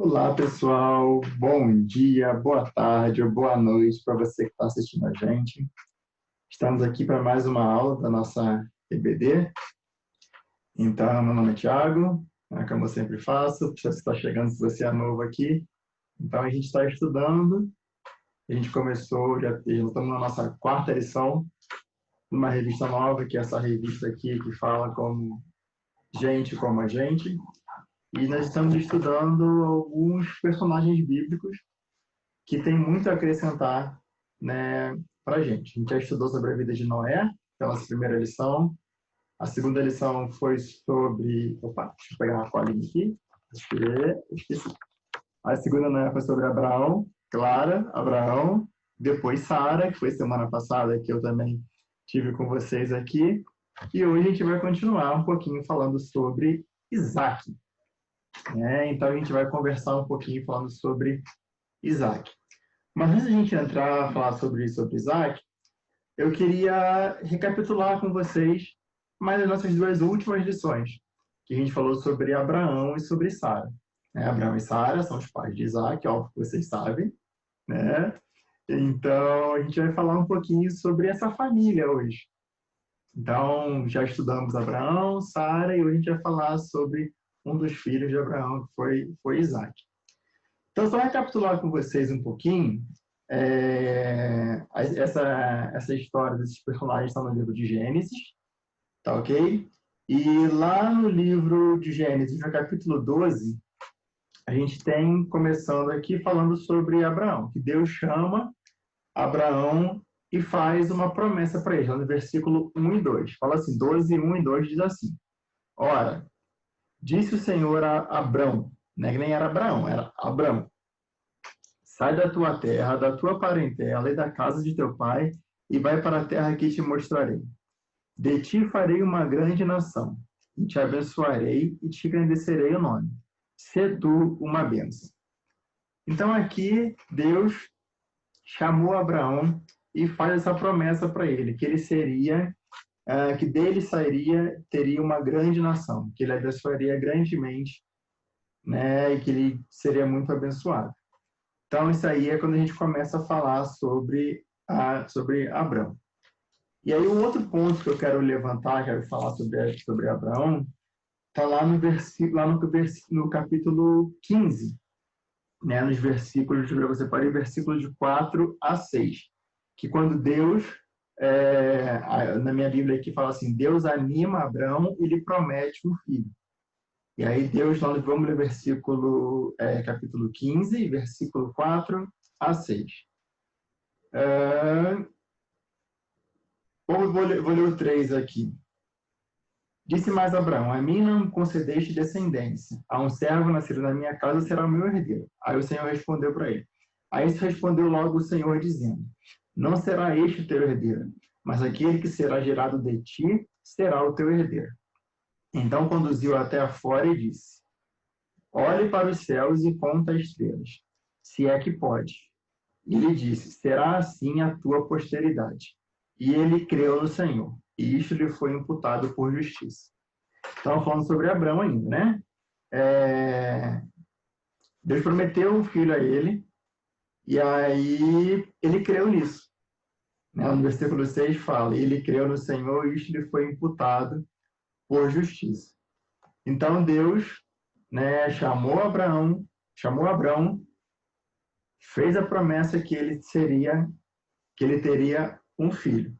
Olá, pessoal. Bom dia, boa tarde ou boa noite para você que está assistindo a gente. Estamos aqui para mais uma aula da nossa EBD. Então, meu nome é Thiago, como eu sempre faço. Se você está chegando, se você é novo aqui. Então, a gente está estudando. A gente começou, já estamos na nossa quarta lição, numa revista nova, que é essa revista aqui, que fala como gente como a gente. E nós estamos estudando alguns personagens bíblicos que tem muito a acrescentar, né, para a gente. A gente já estudou sobre a vida de Noé, que é a nossa primeira lição. A segunda lição foi sobre... Opa, deixa eu pegar uma colinha aqui. Esqueci. A segunda Noé foi sobre Abraão, Clara, Abraão. Depois Sara, que foi semana passada, que eu também tive com vocês aqui. E hoje a gente vai continuar um pouquinho falando sobre Isaac. Então a gente vai conversar um pouquinho falando sobre Isaac. Mas antes de a gente entrar a falar sobre Isaac, eu queria recapitular com vocês mais as nossas duas últimas lições, que a gente falou sobre Abraão e sobre Sara. Abraão e Sara são os pais de Isaac, óbvio que vocês sabem, né? Então a gente vai falar um pouquinho sobre essa família hoje. Então já estudamos Abraão, Sara, e hoje a gente vai falar sobre um dos filhos de Abraão, que foi Isaac. Então, só recapitular com vocês um pouquinho, essa história desses personagens está no livro de Gênesis, tá ok? E lá no livro de Gênesis, no capítulo 12, a gente tem, começando aqui, falando sobre Abraão, que Deus chama Abraão e faz uma promessa para ele, lá no versículo 1 e 2. Fala assim, 12, 1 e 2 diz assim: Ora, disse o Senhor a Abrão, né, que nem era Abraão, era Abrão: sai da tua terra, da tua parentela e da casa de teu pai, e vai para a terra que te mostrarei. De ti farei uma grande nação, e te abençoarei e te engrandecerei o nome. Sê tu uma bênção. Então aqui Deus chamou Abraão e faz essa promessa para ele, que ele seria, que dele teria uma grande nação, que ele abençoaria grandemente, né, e que ele seria muito abençoado. Então, isso aí é quando a gente começa a falar sobre Abraão. E aí, o outro ponto que eu quero levantar, quero falar sobre Abraão, está lá no capítulo 15, né? Nos versículos, você pode ir versículos de 4 a 6, que quando Deus, na minha Bíblia aqui fala assim, Deus anima Abraão e lhe promete um filho. E aí Deus, nós vamos ler capítulo 15, versículo 4 a 6. Vou ler o 3 aqui. Disse mais Abraão: a mim não concedeste descendência. A um servo nascido na minha casa será o meu herdeiro. Aí o Senhor respondeu para ele. Aí respondeu logo o Senhor, dizendo: não será este o teu herdeiro, mas aquele que será gerado de ti será o teu herdeiro. Então conduziu até fora e disse: olhe para os céus e conta as estrelas, se é que pode. E lhe disse: será assim a tua posteridade. E ele creu no Senhor, e isto lhe foi imputado por justiça. Estamos falando sobre Abraão ainda, né? Deus prometeu um filho a ele, e aí ele creu nisso. No versículo 6 fala: ele creu no Senhor, e isto lhe foi imputado por justiça. Então Deus, né, chamou Abraão, fez a promessa que ele teria um filho.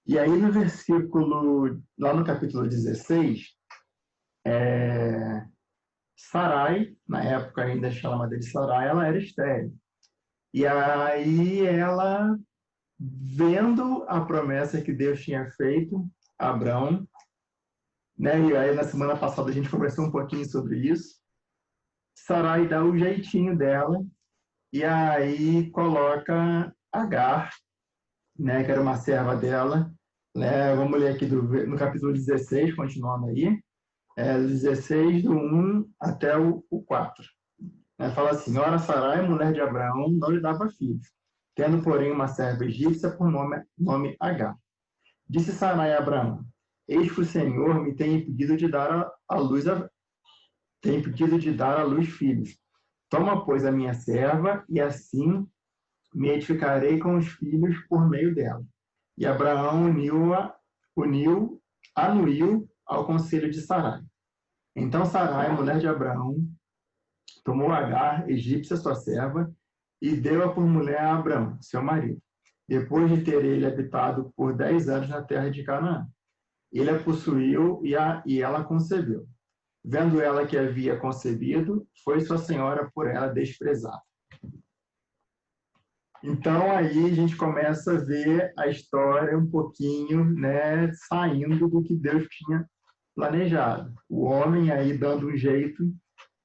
E aí no versículo, lá no capítulo 16, Sarai, na época ainda chamada de Sarai, ela era estéril. E aí ela, vendo a promessa que Deus tinha feito a Abraão, né, e aí na semana passada a gente conversou um pouquinho sobre isso, Sarai dá o jeitinho dela, e aí coloca Agar, né, que era uma serva dela, né? Vamos ler aqui no capítulo 16, continuando aí, 16, do 1 até o 4. Fala assim: ora, Sarai, mulher de Abraão, não lhe dava filhos, tendo, porém, uma serva egípcia por nome Agar. Disse Sarai a Abraão: eis que o Senhor me tem impedido de dar à luz filhos. Toma, pois, a minha serva, e assim me edificarei com os filhos por meio dela. E Abraão anuiu ao conselho de Sarai. Então Sarai, mulher de Abraão, tomou Agar, egípcia, sua serva, e deu-a por mulher a Abraão, seu marido, depois de ter ele habitado por 10 anos na terra de Canaã. Ele a possuiu e ela concebeu. Vendo ela que havia concebido, foi sua senhora por ela desprezada. Então, aí a gente começa a ver a história um pouquinho, né, saindo do que Deus tinha planejado. O homem aí dando um jeito,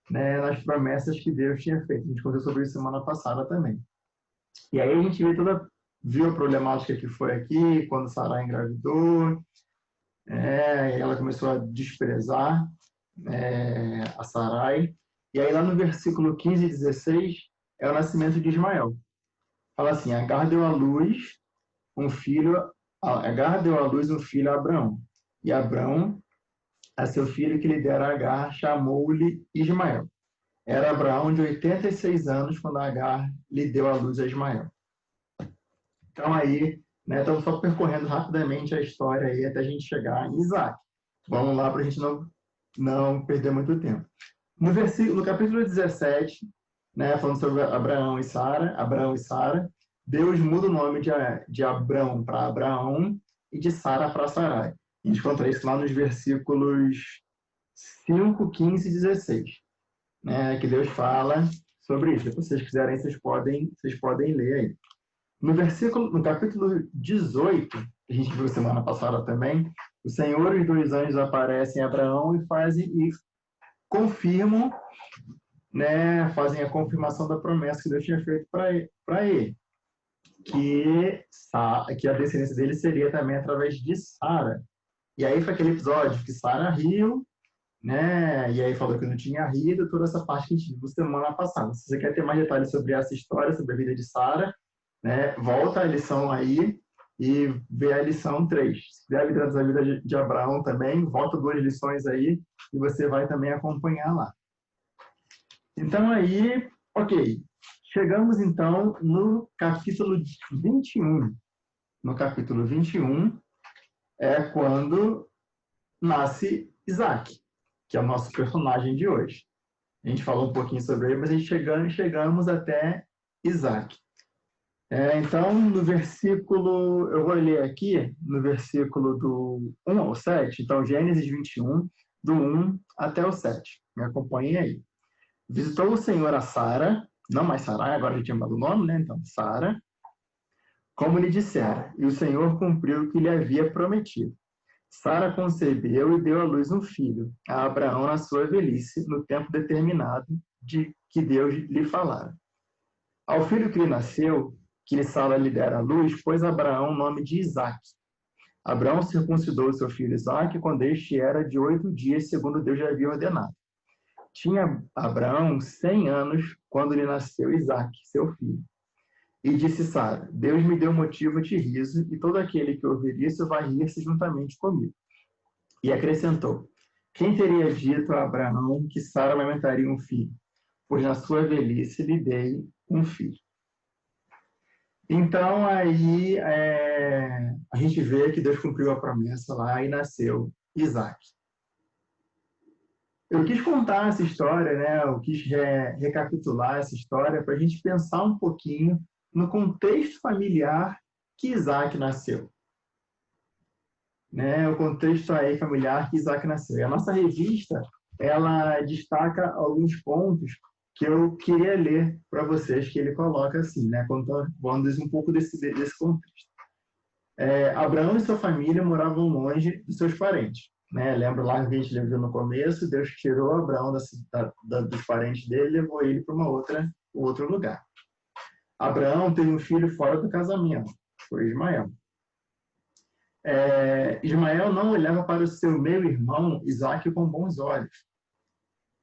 né, nas promessas que Deus tinha feito. A gente contou sobre isso semana passada também. E aí a gente viu a problemática que foi aqui, quando Sarai engravidou, ela começou a desprezar a Sarai. E aí lá no versículo 15 e 16 é o nascimento de Ismael. Fala assim: Agar deu à luz um filho a Abraão. E Abraão, a seu filho que lhe dera Agar, chamou-lhe Ismael. Era Abraão de 86 anos quando Agar lhe deu à luz a Ismael. Então aí, né, estamos só percorrendo rapidamente a história aí até a gente chegar em Isaac. Vamos lá para a gente não perder muito tempo. No capítulo 17, né, falando sobre Abraão e Sara, Deus muda o nome de Abrão para Abraão e de Sara para Sarai. A gente encontra isso lá nos versículos 5, 15 e 16, né, que Deus fala sobre isso. Se vocês quiserem, vocês podem ler aí. No capítulo 18, que a gente viu semana passada também, o Senhor e os 2 anjos aparecem a Abraão e confirmam, né, fazem a confirmação da promessa que Deus tinha feito para ele, que a descendência dele seria também através de Sara. E aí foi aquele episódio que Sara riu, né, e aí falou que não tinha rido, toda essa parte que a gente viu semana passada. Se você quer ter mais detalhes sobre essa história, sobre a vida de Sara, né, volta a lição aí e vê a lição 3. Se quiser a vida de Abraão também, volta 2 lições aí e você vai também acompanhar lá. Então aí, ok, chegamos então no capítulo 21. No capítulo 21 é quando nasce Isaac, que é o nosso personagem de hoje. A gente falou um pouquinho sobre ele, mas a gente chegamos até Isaac. Então, no versículo, eu vou ler aqui, no versículo do 1 ao 7, então Gênesis 21, do 1 até o 7. Me acompanhem aí. Visitou o Senhor a Sara, não mais Sarai, agora já tinha mudado o nome, né? Então, Sara, como lhe dissera, e o Senhor cumpriu o que lhe havia prometido. Sara concebeu e deu à luz um filho, a Abraão na sua velhice, no tempo determinado de que Deus lhe falara. Ao filho que lhe nasceu, que Sara lhe dera à luz, pôs Abraão o nome de Isaque. Abraão circuncidou seu filho Isaque quando este era de 8 dias, segundo Deus já havia ordenado. Tinha Abraão 100 anos quando lhe nasceu Isaque, seu filho. E disse Sara: Deus me deu motivo de riso, e todo aquele que ouvir isso vai rir-se juntamente comigo. E acrescentou: Quem teria dito a Abraão que Sara amamentaria um filho? Pois na sua velhice lhe dei um filho. Então, aí a gente vê que Deus cumpriu a promessa lá e nasceu Isaac. Eu quis contar essa história, né? Eu quis recapitular essa história para a gente pensar um pouquinho no contexto familiar que Isaac nasceu. Né? O contexto aí familiar que Isaac nasceu. E a nossa revista, ela destaca alguns pontos que eu queria ler para vocês, que ele coloca assim, né, contando um pouco desse contexto. Abraão e sua família moravam longe dos seus parentes. Né? Lembra lá que a gente viu no começo, Deus tirou Abraão dos parentes dele e levou ele para outro lugar. Abraão teve um filho fora do casamento, foi Ismael. Ismael não olhava para o seu meio-irmão Isaque com bons olhos.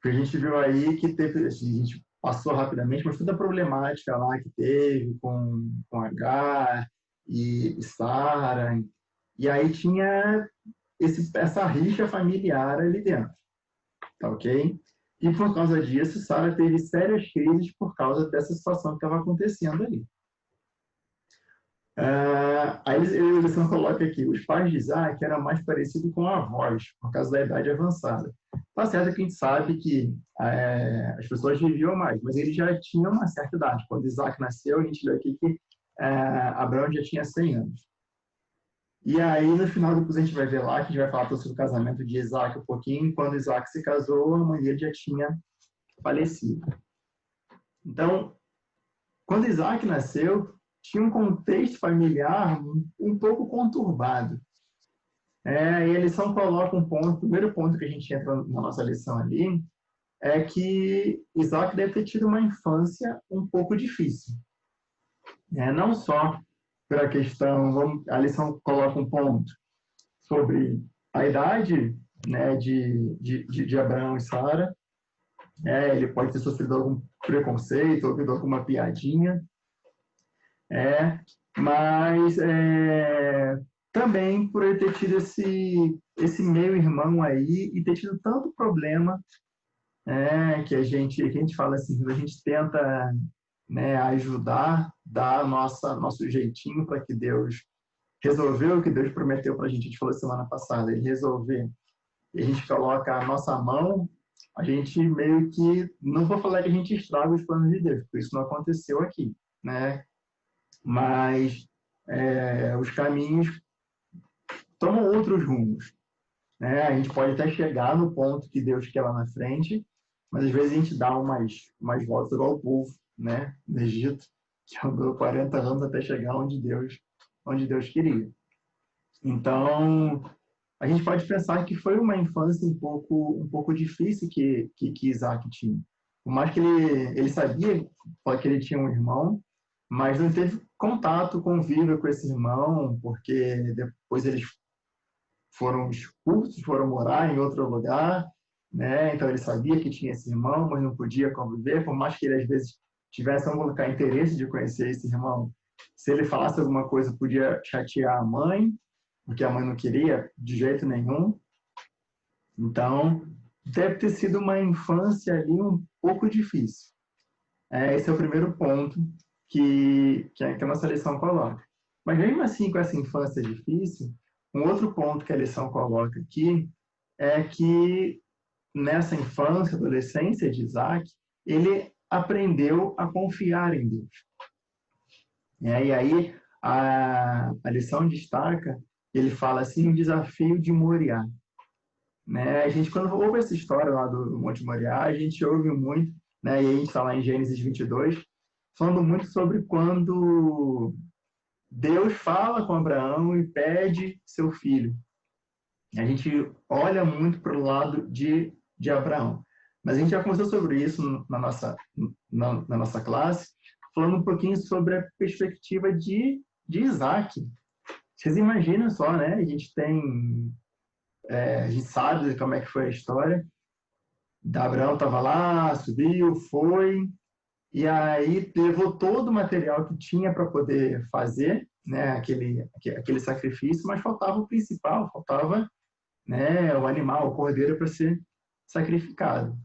A gente viu aí que teve, a gente passou rapidamente, mas toda a problemática lá que teve com Agar e Sara, e aí tinha essa rixa familiar ali dentro, tá ok? E por causa disso, Sara teve sérias crises por causa dessa situação que estava acontecendo ali. Aí a lição coloca aqui, os pais de Isaac eram mais parecidos com avós, por causa da idade avançada. Tá certo que a gente sabe que as pessoas viviam mais, mas eles já tinham uma certa idade. Quando Isaac nasceu, a gente lê aqui que Abraão já tinha 100 anos. E aí, no final, depois a gente vai ver lá, que a gente vai falar sobre o casamento de Isaac um pouquinho. Quando Isaac se casou, a mãe dele já tinha falecido. Então, quando Isaac nasceu, tinha um contexto familiar um pouco conturbado. E a lição coloca um ponto, o primeiro ponto que a gente entra na nossa lição ali, é que Isaac deve ter tido uma infância um pouco difícil. Não só pela questão, a lição coloca um ponto sobre a idade, né, de Abraão e Sara. Ele pode ter sofrido algum preconceito, ouvido alguma piadinha, mas também por ele ter tido esse meio-irmão aí e ter tido tanto problema, que a gente fala assim, quando a gente tenta, né, ajudar, dar nosso jeitinho para que Deus resolveu o que Deus prometeu para a gente falou semana passada, ele resolver, e a gente coloca a nossa mão, a gente meio que, não vou falar que a gente estraga os planos de Deus, porque isso não aconteceu aqui, né? Mas os caminhos tomam outros rumos, né? A gente pode até chegar no ponto que Deus quer lá na frente, mas às vezes a gente dá umas voltas igual o povo, né? No Egito, que andou 40 anos até chegar onde Deus queria. Então, a gente pode pensar que foi uma infância um pouco difícil que Isaac tinha. Por mais que ele sabia que ele tinha um irmão, mas não teve contato, convívio com esse irmão, porque depois eles foram expulsos, foram morar em outro lugar, né? Então ele sabia que tinha esse irmão, mas não podia conviver, por mais que ele às vezes tivesse algum interesse de conhecer esse irmão. Se ele falasse alguma coisa, podia chatear a mãe, porque a mãe não queria de jeito nenhum. Então, deve ter sido uma infância ali um pouco difícil. Esse é o primeiro ponto que a nossa lição coloca. Mas mesmo assim, com essa infância difícil, um outro ponto que a lição coloca aqui é que nessa infância, adolescência de Isaac, ele aprendeu a confiar em Deus. E aí a lição destaca, ele fala assim, o desafio de Moriá. Né? A gente, quando ouve essa história lá do Monte Moriá, a gente ouve muito, né? E a gente está lá em Gênesis 22, falando muito sobre quando Deus fala com Abraão e pede seu filho. A gente olha muito para o lado de Abraão. Mas a gente já conversou sobre isso na nossa classe, falando um pouquinho sobre a perspectiva de Isaac. Vocês imaginam só, né? A gente sabe como é que foi a história. Abraão estava lá, subiu, foi, e aí levou todo o material que tinha para poder fazer, né, aquele sacrifício, mas faltava o principal, faltava, né, o animal, o cordeiro para ser sacrificado.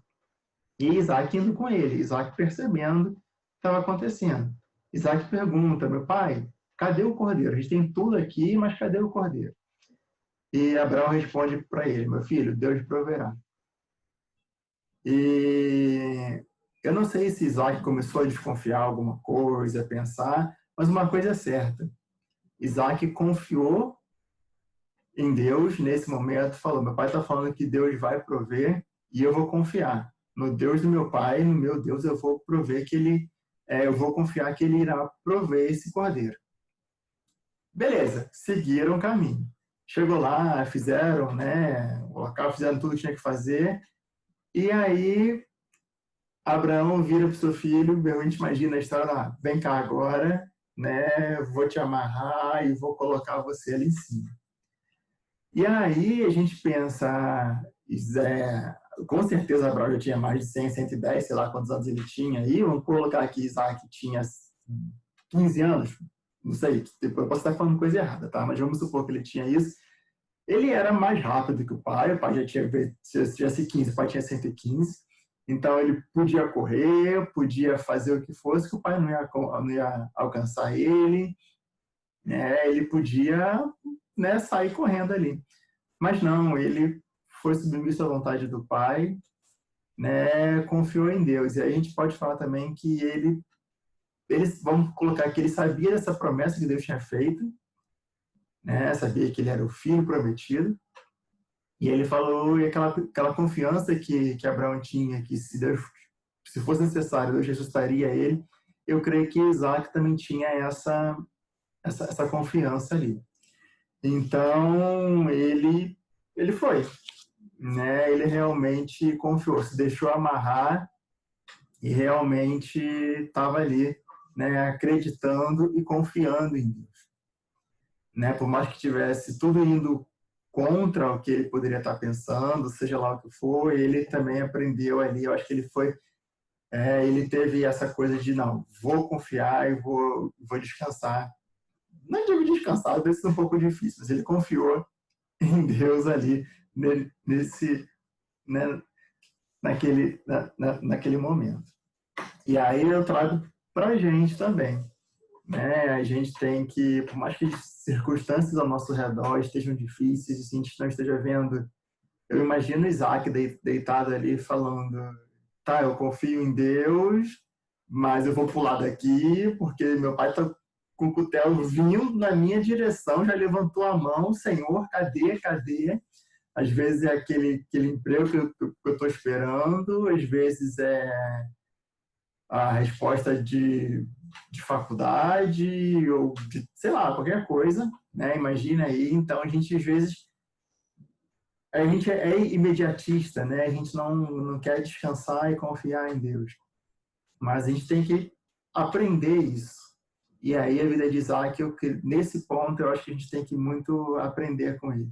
E Isaac indo com ele, Isaac percebendo o que estava acontecendo. Isaac pergunta, meu pai, cadê o cordeiro? A gente tem tudo aqui, mas cadê o cordeiro? E Abraão responde para ele, meu filho, Deus proverá. E eu não sei se Isaac começou a desconfiar alguma coisa, a pensar, mas uma coisa é certa. Isaac confiou em Deus nesse momento, falou, meu pai está falando que Deus vai prover e eu vou confiar. No Deus do meu pai, no meu Deus, eu vou prover eu vou confiar que ele irá prover esse cordeiro. Beleza, seguiram o caminho. Chegou lá, fizeram, né, o local, fizeram tudo que tinha que fazer, e aí Abraão vira para o seu filho, a gente imagina a história, vem cá agora, né, vou te amarrar e vou colocar você ali em cima. E aí a gente pensa, com certeza Abraão já tinha mais de 100, 110, sei lá quantos anos ele tinha aí, vamos colocar aqui Isaac tinha 15 anos, não sei, eu posso estar falando coisa errada, tá? Mas vamos supor que ele tinha isso. Ele era mais rápido que o pai já tinha 15, o pai tinha 115. Então, ele podia correr, podia fazer o que fosse, que o pai não ia alcançar ele, né? Ele podia, né, sair correndo ali. Mas não, ele foi submisso à vontade do pai, né, confiou em Deus. E aí a gente pode falar também que vamos colocar que ele sabia dessa promessa que Deus tinha feito, né, sabia que ele era o filho prometido, e ele falou, e aquela confiança que Abraão tinha, que se fosse necessário, Deus ressuscitaria ele, eu creio que Isaac também tinha essa confiança ali. Então, ele foi, né? Ele realmente confiou, se deixou amarrar e realmente estava ali, né? Acreditando e confiando em Deus, né? Por mais que tivesse tudo indo contra o que ele poderia estar pensando, seja lá o que for, ele também aprendeu ali. Eu acho que ele teve essa coisa de não, vou confiar e vou descansar. Não digo descansar, às vezes é um pouco difícil, mas ele confiou em Deus ali nesse, né, naquele momento. E aí eu trago para a gente também, né? A gente tem que, por mais que as circunstâncias ao nosso redor estejam difíceis, a gente não esteja vendo, eu imagino Isaac deitado ali falando, tá, eu confio em Deus, mas eu vou pular daqui porque meu pai está com o cutelo vindo na minha direção, já levantou a mão, Senhor, cadê, cadê? Às vezes é aquele emprego que eu estou esperando, às vezes é a resposta de faculdade ou de, sei lá, qualquer coisa, né? Imagina aí. Então, a gente, às vezes, a gente é imediatista, né? A gente não quer descansar e confiar em Deus. Mas a gente tem que aprender isso. E aí, a vida de Isaac, nesse ponto, eu acho que a gente tem que muito aprender com ele,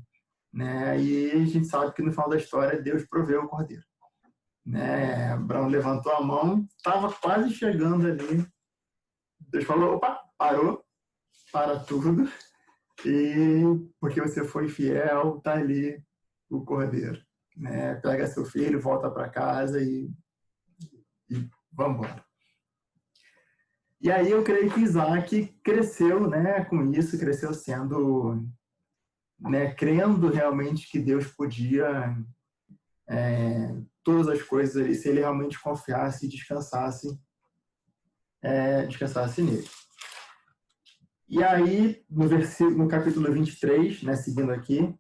né? E a gente sabe que no final da história Deus proveu o cordeiro, né? Abraão levantou a mão, estava quase chegando ali. Deus falou: opa, parou, para tudo, e porque você foi fiel, tá ali o cordeiro, né? Pega seu filho, volta para casa e vamos embora. E aí eu creio que Isaac cresceu, né, com isso, cresceu sendo, né, crendo realmente que Deus podia todas as coisas ali, se ele realmente confiasse e descansasse nele. E aí, no capítulo 23, né, seguindo aqui,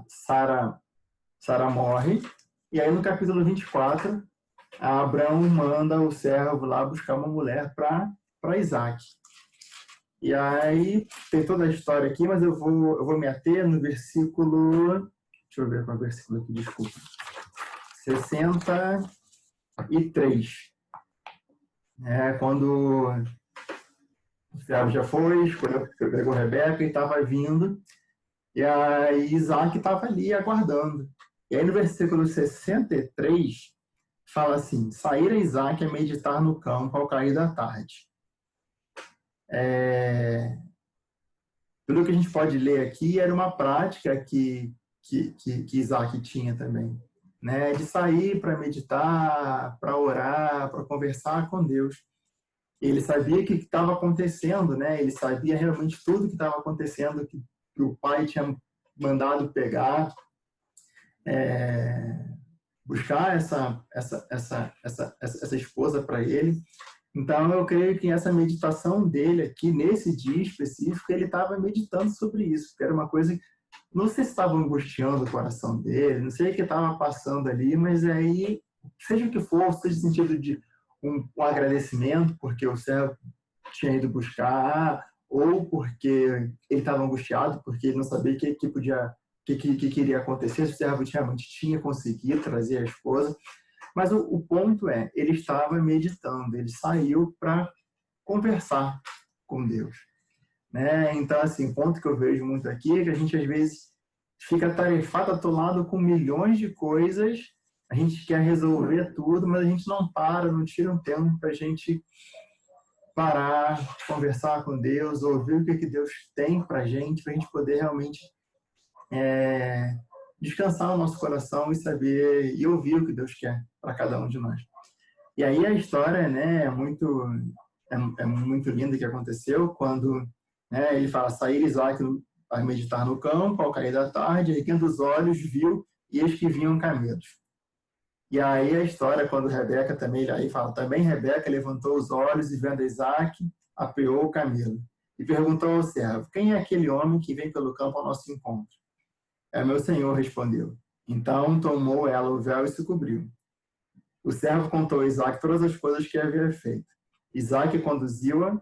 Sara morre, e aí no capítulo 24, Abraão manda o servo lá buscar uma mulher para Isaac. E aí tem toda a história aqui, mas eu vou me ater no versículo, deixa eu ver qual é o versículo aqui, desculpa, 63. Quando o servo já foi, pegou Rebeca e estava vindo, e aí Isaac estava ali aguardando. E aí no versículo 63, fala assim: saíra Isaac a meditar no campo ao cair da tarde. Tudo que a gente pode ler aqui era uma prática que Isaac tinha também, né? De sair para meditar, para orar, para conversar com Deus. Ele sabia o que estava acontecendo, né? Ele sabia realmente tudo que estava acontecendo, que o pai tinha mandado pegar, buscar essa esposa para ele. Então, eu creio que essa meditação dele aqui, nesse dia específico, ele estava meditando sobre isso, que era uma coisa que não sei se estava angustiando o coração dele, não sei o que estava passando ali, mas aí, seja o que for, seja no sentido de um agradecimento, porque o servo tinha ido buscar, ou porque ele estava angustiado, porque ele não sabia o que iria acontecer, se o servo realmente tinha conseguido trazer a esposa. Mas o ponto é, ele estava meditando, ele saiu para conversar com Deus, né? Então, assim, o ponto que eu vejo muito aqui é que a gente, às vezes, fica atarefado, atolado com milhões de coisas, a gente quer resolver tudo, mas a gente não para, não tira um tempo para a gente parar, conversar com Deus, ouvir o que Deus tem para a gente poder realmente descansar o nosso coração e saber e ouvir o que Deus quer para cada um de nós. E aí a história, né, é muito linda que aconteceu quando, né, ele fala, sair Isaac a meditar no campo, ao cair da tarde, erguendo os olhos, viu, e eis que vinham camelos. E aí a história, quando Rebeca também, aí fala, também Rebeca levantou os olhos e vendo Isaac, apeou o camelo. E perguntou ao servo, quem é aquele homem que vem pelo campo ao nosso encontro? É meu senhor, respondeu. Então tomou ela o véu e se cobriu. O servo contou a Isaac todas as coisas que havia feito. Isaac conduziu-a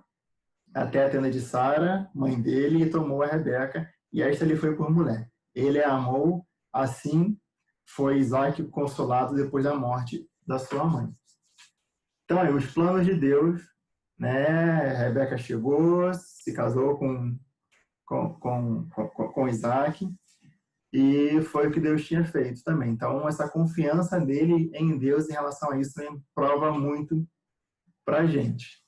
até a tenda de Sara, mãe dele, e tomou a Rebeca, e esta lhe foi por mulher. Ele a amou, assim foi Isaac consolado depois da morte da sua mãe. Então, aí, os planos de Deus, né? Rebeca chegou, se casou com Isaac, e foi o que Deus tinha feito também. Então, essa confiança dele em Deus em relação a isso também prova muito para a gente.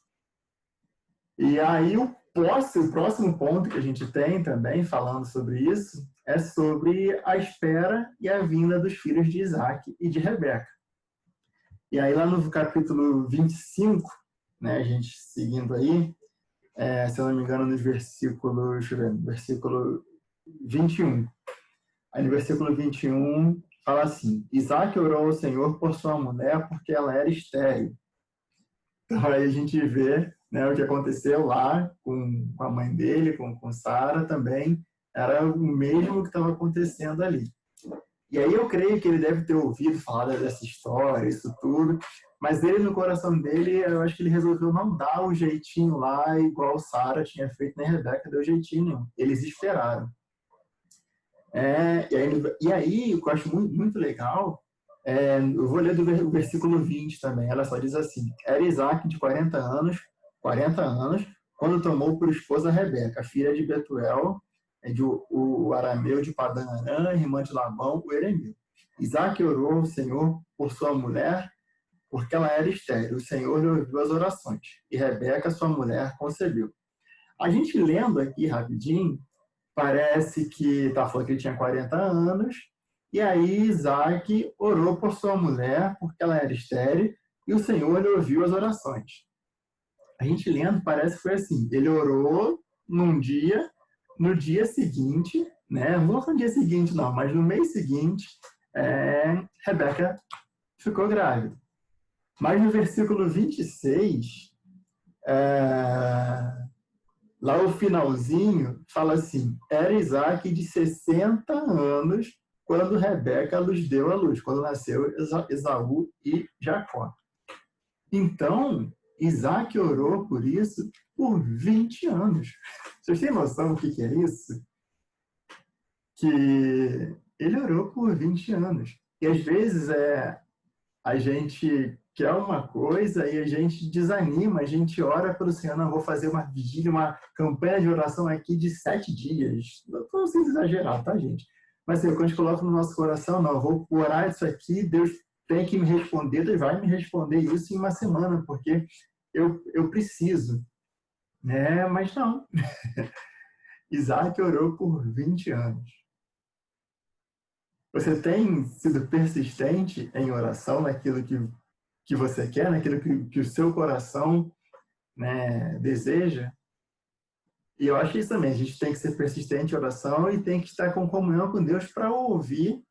E aí, o próximo ponto que a gente tem também, falando sobre isso, é sobre a espera e a vinda dos filhos de Isaac e de Rebeca. E aí, lá no capítulo 25, né, a gente seguindo aí, se eu não me engano, nos versículos, deixa eu ver, versículo 21. Aí no versículo 21 fala assim, Isaac orou ao Senhor por sua mulher porque ela era estéril. Então aí a gente vê, né, o que aconteceu lá com a mãe dele, com Sara também, era o mesmo que estava acontecendo ali. E aí eu creio que ele deve ter ouvido falar dessa história, isso tudo, mas ele no coração dele, eu acho que ele resolveu não dar o jeitinho lá, igual Sara tinha feito, nem Rebeca deu jeitinho nenhum. Eles esperaram. E aí, o que eu acho muito, muito legal, eu vou ler do versículo 20 também, ela só diz assim, era Isaac de 40 anos, quando tomou por esposa Rebeca, filha de Betuel, o arameu de Padã Arã, irmã de Labão, o eremeu. Isaac orou ao Senhor por sua mulher, porque ela era estéril. O Senhor lhe ouviu as orações, e Rebeca, sua mulher, concebeu. A gente lendo aqui rapidinho, parece que tá falando que ele tinha 40 anos, e aí Isaac orou por sua mulher, porque ela era estéril, e o Senhor lhe ouviu as orações. A gente lendo, parece que foi assim, ele orou num dia, no dia seguinte, né, não foi no dia seguinte não, mas no mês seguinte, Rebeca ficou grávida. Mas no versículo 26, lá o finalzinho fala assim, era Isaac de 60 anos quando Rebeca lhes deu a luz, quando nasceu Esaú e Jacó. Então, Isaac orou por isso por 20 anos. Vocês têm noção do que é isso? Que ele orou por 20 anos. E às vezes a gente quer uma coisa e a gente desanima, a gente ora pelo Senhor, não, vou fazer uma vigília, uma campanha de oração aqui de 7 dias. Não estou sem exagerar, tá, gente? Mas assim, quando a gente coloca no nosso coração, não, eu vou orar isso aqui, Deus tem que me responder, Deus vai me responder isso em uma semana, porque eu preciso. Né? Mas não. Isaac orou por 20 anos. Você tem sido persistente em oração naquilo que você quer, naquilo que o seu coração, né, deseja? E eu acho isso também, a gente tem que ser persistente em oração e tem que estar com comunhão com Deus para ouvir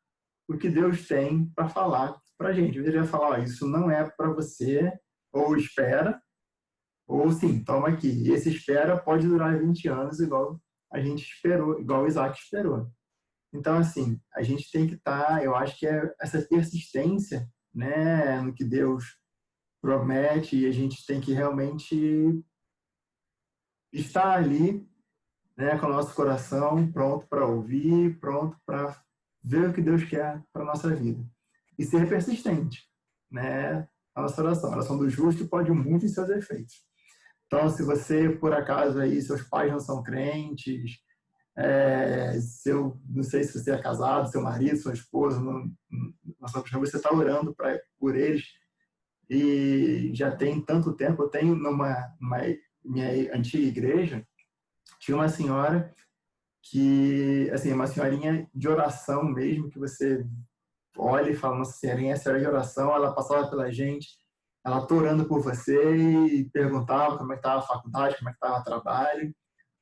o que Deus tem para falar para a gente. Ele vai falar, ó, isso não é para você, ou espera, ou sim, toma aqui. Esse espera pode durar 20 anos, igual a gente esperou, igual Isaac esperou. Então, assim, a gente tem que estar, eu acho que é essa persistência, né, no que Deus promete, e a gente tem que realmente estar ali, né, com o nosso coração pronto para ouvir, pronto para ver o que Deus quer para a nossa vida. E ser persistente, né, a nossa oração. A oração do justo pode muito em seus efeitos. Então, se você, por acaso, aí, seus pais não são crentes, não sei se você é casado, seu marido, sua esposa, você está orando por eles e já tem tanto tempo. Eu tenho numa minha antiga igreja, tinha uma senhora que, assim, uma senhorinha de oração mesmo, que você olha e fala, nossa, senhorinha é senhora de oração, ela passava pela gente, ela tá orando por você e perguntava como é que estava a faculdade, como é que estava o trabalho,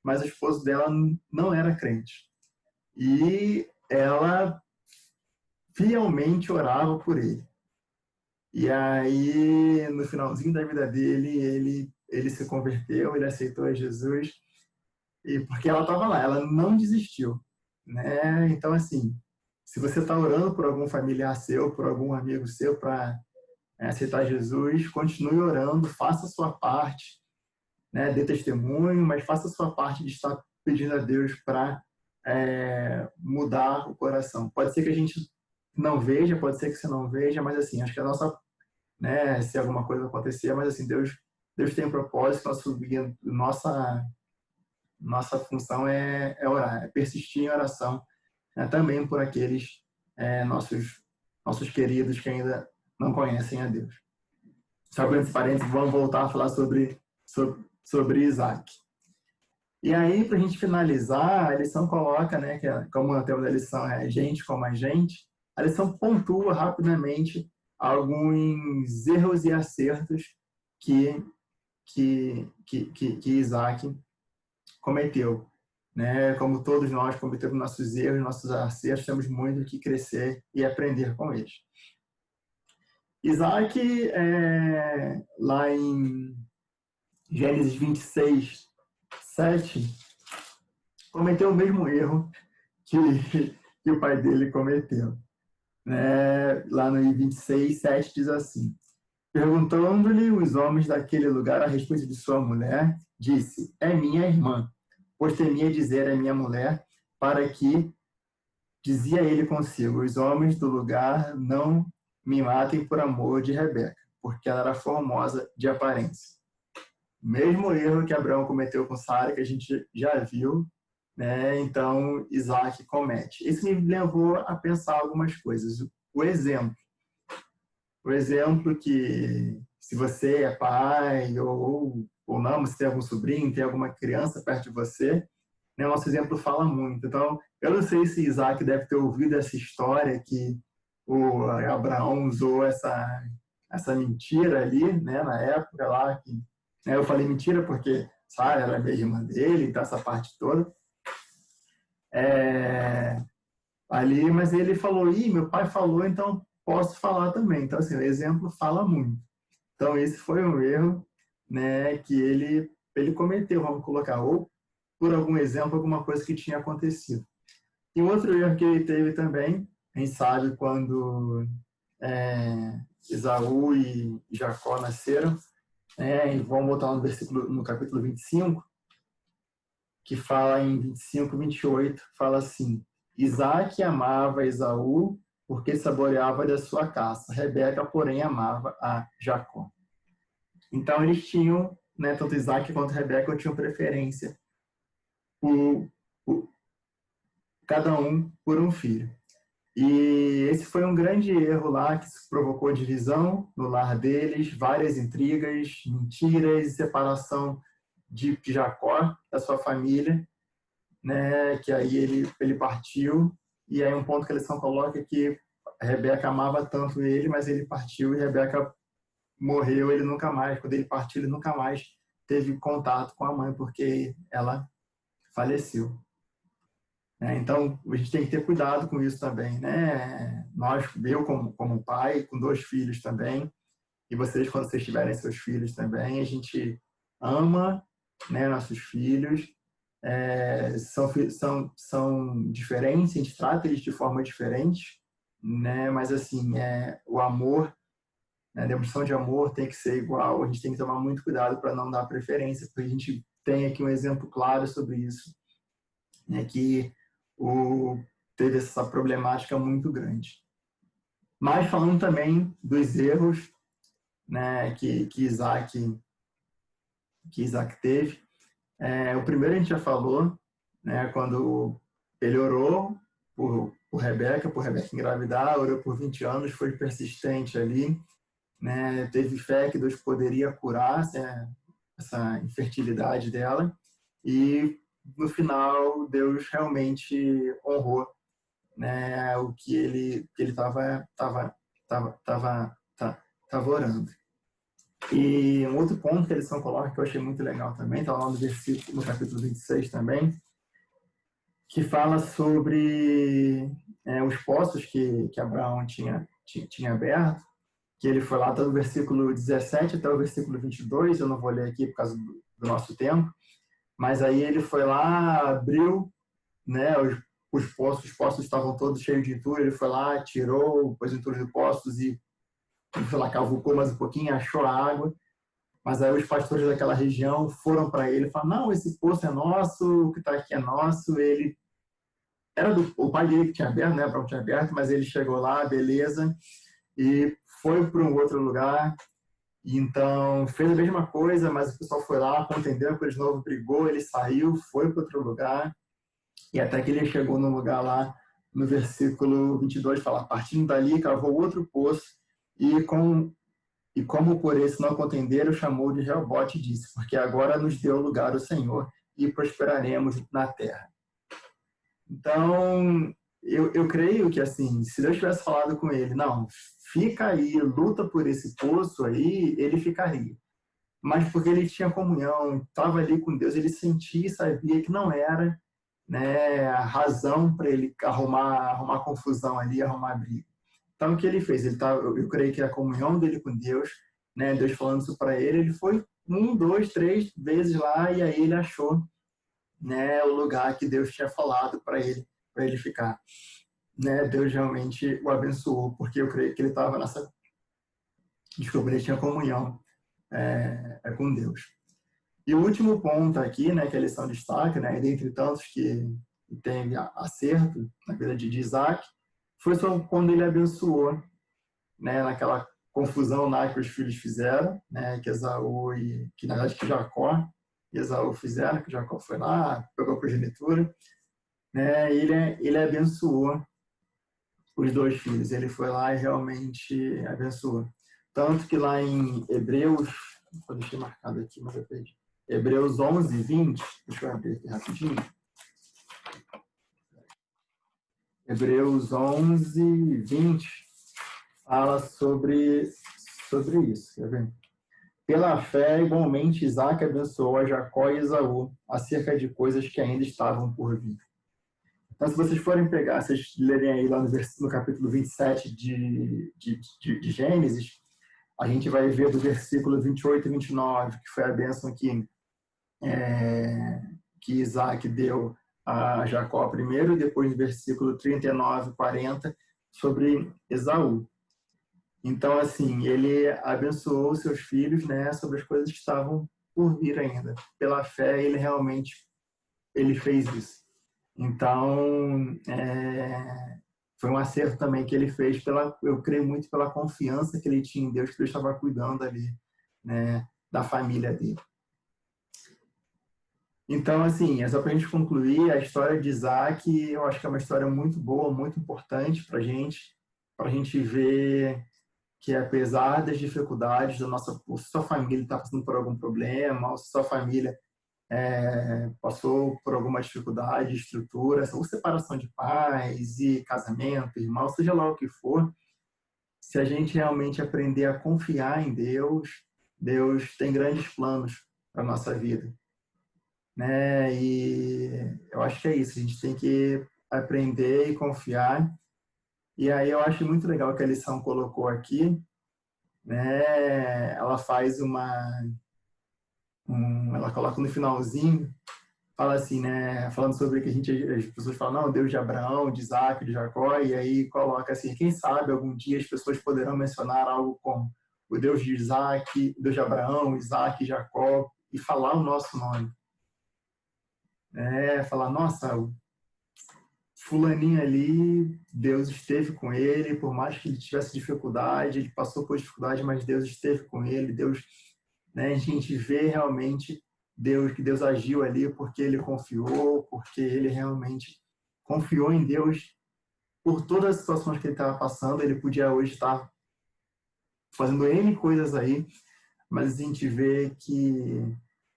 mas o esposo dela não era crente. E ela fielmente orava por ele. E aí, no finalzinho da vida dele, ele se converteu, ele aceitou a Jesus, e porque ela estava lá, ela não desistiu, né? Então, assim, se você está orando por algum familiar seu, por algum amigo seu para aceitar Jesus, continue orando, faça a sua parte, né? Dê testemunho, mas faça a sua parte de estar pedindo a Deus para mudar o coração. Pode ser que a gente não veja, pode ser que você não veja, mas assim, acho que a nossa, né, se alguma coisa acontecer, mas assim, Deus tem um propósito, nossa função é orar, é persistir em oração, né, também por aqueles nossos queridos que ainda não conhecem a Deus. Só com esses parênteses, vamos voltar a falar sobre Isaac. E aí, para a gente finalizar, a lição coloca, né, que como o tema da lição é gente como a gente, a lição pontua rapidamente alguns erros e acertos que Isaac cometeu. Né? Como todos nós cometemos nossos erros, nossos acertos, temos muito que crescer e aprender com eles. Isaac, lá em Gênesis 26, 7, cometeu o mesmo erro que o pai dele cometeu. Né? Lá no 26, 7 diz assim: perguntando-lhe os homens daquele lugar a respeito de sua mulher, disse: é minha irmã, pois temia dizer é minha mulher, para que, dizia ele consigo, os homens do lugar não me matem por amor de Rebeca, porque ela era formosa de aparência. Mesmo erro que Abraão cometeu com Sara, que a gente já viu, né? Então Isaac comete. Isso me levou a pensar algumas coisas. O exemplo que, se você é pai ou não, se tem algum sobrinho, tem alguma criança perto de você, né, nosso exemplo fala muito. Então, eu não sei se Isaac deve ter ouvido essa história que o Abraão usou essa mentira ali, né, na época lá, que, né, eu falei mentira porque Sara era meio irmã dele, então essa parte toda. Ali, mas ele falou, meu pai falou, então posso falar também. Então, assim, o exemplo fala muito. Então, esse foi um erro, né, que ele cometeu, vamos colocar, ou por algum exemplo, alguma coisa que tinha acontecido. E um outro erro que ele teve também, a gente sabe quando Esaú e Jacó nasceram, e vamos voltar no capítulo 25, que fala em 25, 28, fala assim: Isaac amava Esaú porque saboreava da sua caça. Rebeca, porém, amava a Jacó. Então, eles tinham, né, tanto Isaac quanto Rebeca tinham preferência por cada um por um filho. E esse foi um grande erro lá que provocou divisão no lar deles, várias intrigas, mentiras e separação de Jacó da sua família, né? Que aí ele partiu. E aí um ponto que a lição coloca é que Rebeca amava tanto ele, mas ele partiu e Rebeca morreu. Ele nunca mais, quando ele partiu, ele nunca mais teve contato com a mãe porque ela faleceu. Então, a gente tem que ter cuidado com isso também, né? Eu como pai, com 2 filhos também, e vocês, quando vocês tiverem seus filhos também, a gente ama, né, nossos filhos, são diferentes, a gente trata eles de forma diferente, né? Mas, assim, o amor, né, a demonstração de amor tem que ser igual, a gente tem que tomar muito cuidado para não dar preferência, porque a gente tem aqui um exemplo claro sobre isso, né, que teve essa problemática muito grande. Mas falando também dos erros, né, que Isaac teve, o primeiro a gente já falou, né, quando ele orou por Rebeca engravidar, orou por 20 anos, foi persistente ali, né, teve fé que Deus poderia curar essa infertilidade dela, e no final, Deus realmente honrou, né, o que ele estava orando. E um outro ponto que a lição coloca, que eu achei muito legal também, está lá no versículo, no capítulo 26 também, que fala sobre os poços que Abraão tinha aberto, que ele foi lá até o versículo 17 até o versículo 22, eu não vou ler aqui por causa do nosso tempo, mas aí ele foi lá, abriu, né, os poços estavam todos cheios de entulho, ele foi lá, tirou os entulhos dos poços e foi lá, cavucou mais um pouquinho, achou a água, mas aí os pastores daquela região foram para ele e falaram, não, esse poço é nosso, o que está aqui é nosso. Ele era o pai dele que tinha aberto, né, Abraão tinha aberto, mas ele chegou lá, beleza, e foi para um outro lugar, e então fez a mesma coisa, mas o pessoal foi lá, contendeu com ele de novo, brigou, ele saiu, foi para outro lugar, e até que ele chegou no lugar lá, no versículo 22, fala, partindo dali, cavou outro poço, e como por esse não contenderam, chamou de Reobote e disse, porque agora nos deu lugar o Senhor e prosperaremos na terra. Então, eu creio que, assim, se Deus tivesse falado com ele, não, fica aí, luta por esse poço aí, ele ficaria. Mas porque ele tinha comunhão, estava ali com Deus, ele sentia e sabia que não era, né, a razão para ele arrumar confusão ali, arrumar briga. Então, o que ele fez? Eu creio que a comunhão dele com Deus, né, Deus falando isso para ele, ele foi 1, 2, 3 vezes lá e aí ele achou, né, o lugar que Deus tinha falado para ele ficar. Né, Deus realmente o abençoou, porque eu creio que ele estava nessa... Desculpa, ele tinha comunhão com Deus. E o último ponto aqui, né, que a lição destaca, né, dentre tantos que tem acerto na vida de Isaac, foi só quando ele abençoou, né, naquela confusão lá que os filhos fizeram, né, que Esaú e que na verdade que Jacó e Esaú fizeram, que Jacó foi lá, pegou a progenitura, né, ele abençoou os dois filhos, ele foi lá e realmente abençoou. Tanto que lá em Hebreus, vou deixar marcado aqui, mas eu perdi. Hebreus 11, 20, deixa eu abrir aqui rapidinho. Hebreus 11, 20 fala sobre isso, quer ver? Pela fé, igualmente, Isaac abençoou a Jacó e Esaú acerca de coisas que ainda estavam por vir. Então, se vocês forem pegar, vocês lerem aí lá no capítulo 27 de Gênesis, a gente vai ver do versículo 28 e 29, que foi a bênção que Isaac deu a Jacó primeiro, e depois no versículo 39 e 40, sobre Esaú. Então, assim, ele abençoou seus filhos, né, sobre as coisas que estavam por vir ainda. Pela fé, ele realmente fez isso. Então, foi um acerto também que ele fez, eu creio muito pela confiança que ele tinha em Deus, que Deus estava cuidando ali, né, da família dele. Então, assim, é só para a gente concluir, a história de Isaac, eu acho que é uma história muito boa, muito importante para a gente ver que apesar das dificuldades da nossa, ou se sua família está passando por algum problema, ou se sua família passou por alguma dificuldade de estrutura, ou separação de pais e casamento, irmão, seja lá o que for, se a gente realmente aprender a confiar em Deus, Deus tem grandes planos para a nossa vida. Né? E eu acho que é isso, a gente tem que aprender e confiar. E aí eu acho muito legal que a lição colocou aqui, né? Ela faz ela coloca no finalzinho, fala assim, né? Falando sobre que as pessoas falam, não, Deus de Abraão, de Isaac, de Jacó, e aí coloca assim, quem sabe algum dia as pessoas poderão mencionar algo como o Deus de Isaac, Deus de Abraão, Isaac e Jacó, e falar o nosso nome. Falar, nossa, o fulaninho ali, Deus esteve com ele, por mais que ele tivesse dificuldade, ele passou por dificuldade, mas Deus esteve com ele, Deus, né, a gente vê realmente que Deus agiu ali porque ele confiou, porque ele realmente confiou em Deus por todas as situações que ele estava passando, ele podia hoje estar fazendo N coisas aí, mas a gente vê que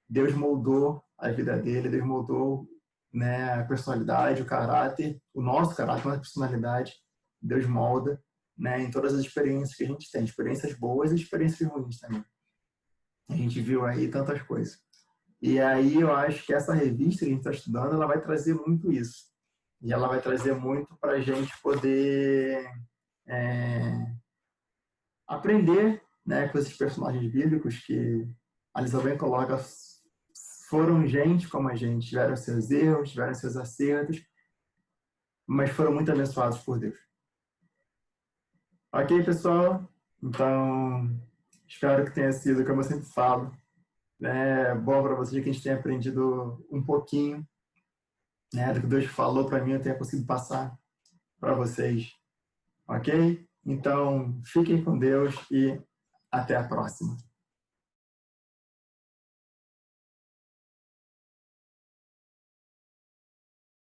Deus moldou a vida dele, Deus moldou né, a personalidade, o caráter, o nosso caráter, a nossa personalidade, Deus molda, né, em todas as experiências que a gente tem, experiências boas e experiências ruins também. A gente viu aí tantas coisas. E aí eu acho que essa revista que a gente está estudando, ela vai trazer muito isso. E ela vai trazer muito para a gente poder aprender, né, com esses personagens bíblicos que a Elizabeth coloca, foram gente como a gente, tiveram seus erros, tiveram seus acertos, mas foram muito abençoados por Deus. Ok, pessoal? Então, espero que tenha sido, como eu sempre falo, bom para vocês, que a gente tenha aprendido um pouquinho, né, do que Deus falou para mim, eu tenha conseguido passar para vocês. Ok? Então, fiquem com Deus e até a próxima.